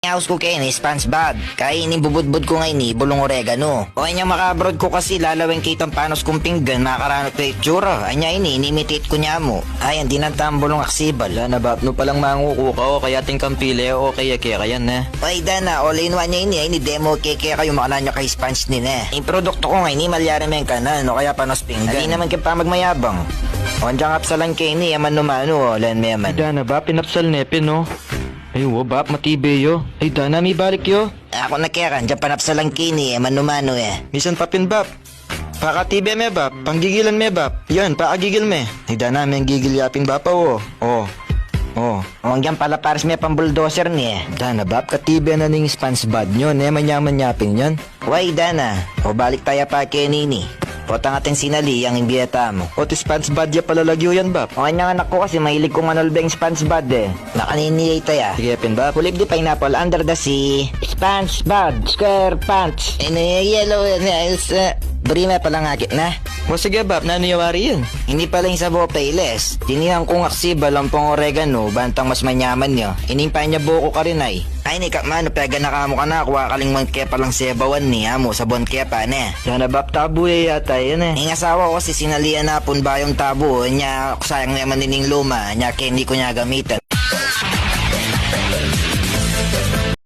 House ko kayo ni SpongeBob. Kainin bubudbud ko ngayon ni bulong oregano. O anya makabrod ko kasi lalawin kitang panos kong pinggan makaranot ko itsura. Anya ini inimitate ko niya mo. Ay hindi nang tambulong aksibal. Wala na bab no palang mangukuka o kaya tingkang pili o kaya kayan na. Ay dana all in one niya ini ay ni demo keke kayo makana niya kay Sponge ni na. Yung produkto ko ngayon ni malyari men ka na no kaya panos pinggan. Hindi naman ka pa magmayabang. O andyan kapsalan kayo ni yaman numano o lan mayaman. Ay dana ba pinapsal nepe no? Ay wo bab matibay yo. Ay dana mi balik yo. Ako na kaya kan dyan panapsalan kini yaman numano eh. Misan papin bab. Pakatibe me bab, panggigilan me bab. Yan, paagigil me. Ay dana may gigilyapin bab o. Oh. O hanggang pala pares may pambuldoser ni eh. Dana bab katibe na ning SpongeBob nyo. Ne manyaman yapin yan. Way dana. O balik tayo pa kay nini. O tangatin sinali ang imbiyata mo. O ti SpongeBob ya palalagyo yan bab. O kanyang anak ko kasi mahilig kong manolbeng SpongeBob eh. Nakaniniyay tayo. Sige pin bab. Kulib di pineapple under the sea. SpongeBob square pants. Yellow nails. Brima pala nga na. O sige bab, naniyawari yan. Hindi pala yung sabo payless. Tinihan kong aksiba lampong oregano, bantang mas manyaman nyo. Inimpa niya buko ka rin ay. Ay ni kakmano, pega na kamo ka na, kuha kalingman kaya palang sebawan ni amo, sabon kaya pa na. Dana bab tabu yata yan eh. Yung asawa ko kasi sinalian na pun ba yung tabo, niya sayang naman nining luma, niya kaya hindi ko niya gamitan.